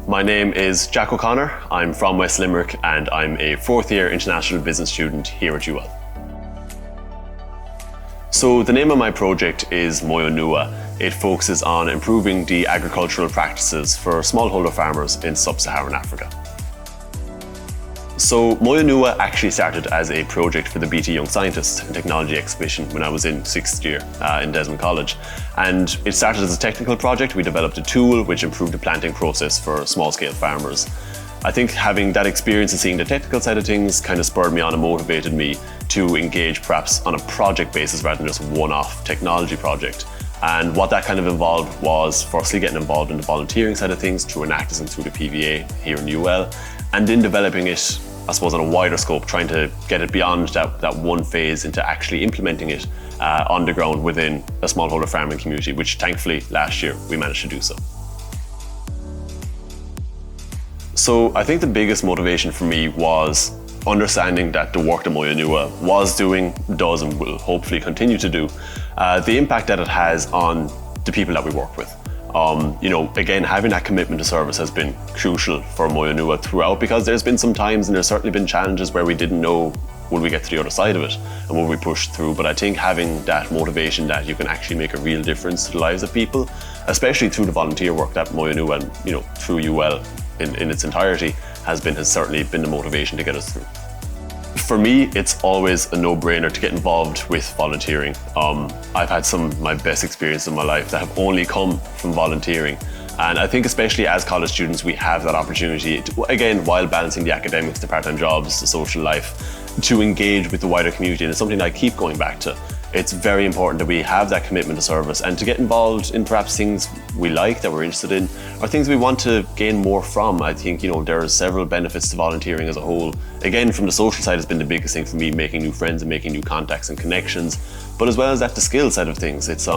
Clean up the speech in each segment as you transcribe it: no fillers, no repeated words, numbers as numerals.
My name is Jack O'Connor. I'm from West Limerick and I'm a fourth year international business student here at UL. So the name of my project is Moyo Nua. It focuses on improving the agricultural practices for smallholder farmers in sub-Saharan Africa. So Moyo Nua actually started as a project for the BT Young Scientist and Technology exhibition when I was in sixth year in Desmond College. And it started as a technical project. We developed a tool which improved the planting process for small-scale farmers. I think having that experience and seeing the technical side of things kind of spurred me on and motivated me to engage perhaps on a project basis rather than just a one-off technology project. And what that kind of involved was firstly getting involved in the volunteering side of things through Enactus and through the PVA here in UL, and then developing it, I suppose, on a wider scope, trying to get it beyond that one phase into actually implementing it on the ground within a smallholder farming community, which thankfully last year we managed to do so. So I think the biggest motivation for me was understanding that the work that Moyo Nua was doing, does and will hopefully continue to do, the impact that it has on the people that we work with. Again, having that commitment to service has been crucial for Moyo Nua throughout, because there's been some times and there's certainly been challenges where we didn't know would we get to the other side of it and would we push through. But I think having that motivation that you can actually make a real difference to the lives of people, especially through the volunteer work that Moyo Nua and through UL in its entirety has certainly been the motivation to get us through. For me, it's always a no-brainer to get involved with volunteering. I've had some of my best experiences in my life that have only come from volunteering. And I think especially as college students, we have that opportunity to, again, while balancing the academics, the part-time jobs, the social life, to engage with the wider community. And it's something that I keep going back to. It's very important that we have that commitment to service and to get involved in perhaps things we like, that we're interested in, or things we want to gain more from. I think, there are several benefits to volunteering as a whole. Again, from the social side has been the biggest thing for me, making new friends and making new contacts and connections. But as well as that, the skill side of things. It's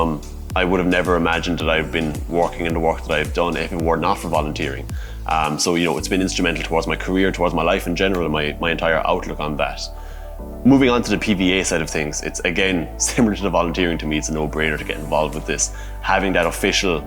I would have never imagined that I've been working in the work that I've done if it were not for volunteering. So it's been instrumental towards my career, towards my life in general, and my entire outlook on that. Moving on to the PVA side of things, it's again similar to the volunteering. To me, it's a no-brainer to get involved with this. Having that official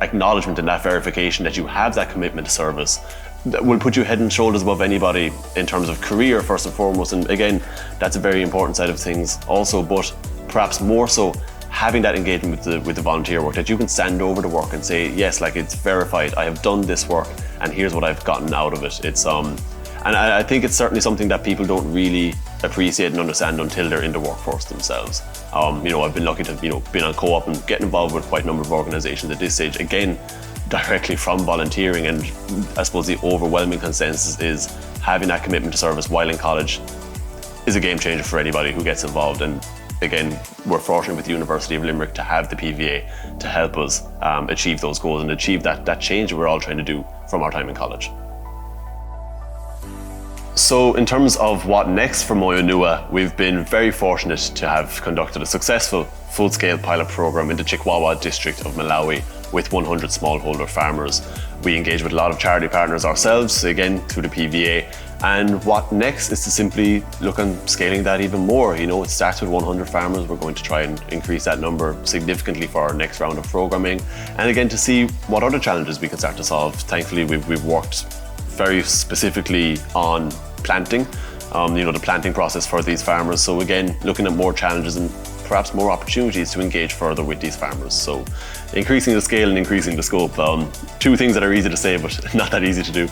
acknowledgement and that verification that you have that commitment to service that will put you head and shoulders above anybody in terms of career, first and foremost. And again, that's a very important side of things also, but perhaps more so having that engagement with the volunteer work, that you can stand over the work and say, yes, like, it's verified, I have done this work and here's what I've gotten out of it. And I think it's certainly something that people don't really appreciate and understand until they're in the workforce themselves. I've been lucky to been on co-op and get involved with quite a number of organisations at this stage, again, directly from volunteering. And I suppose the overwhelming consensus is having that commitment to service while in college is a game changer for anybody who gets involved. And again, we're fortunate with the University of Limerick to have the PVA to help us achieve those goals and achieve that change that we're all trying to do from our time in college. So in terms of what next for Moyo Nua, we've been very fortunate to have conducted a successful full-scale pilot program in the Chikwawa district of Malawi with 100 smallholder farmers. We engage with a lot of charity partners ourselves, again through the PVA. And what next is to simply look on scaling that even more. It starts with 100 farmers. We're going to try and increase that number significantly for our next round of programming. And again, to see what other challenges we can start to solve. Thankfully, we've worked very specifically on planting, the planting process for these farmers. So again, looking at more challenges and perhaps more opportunities to engage further with these farmers. So increasing the scale and increasing the scope, two things that are easy to say, but not that easy to do.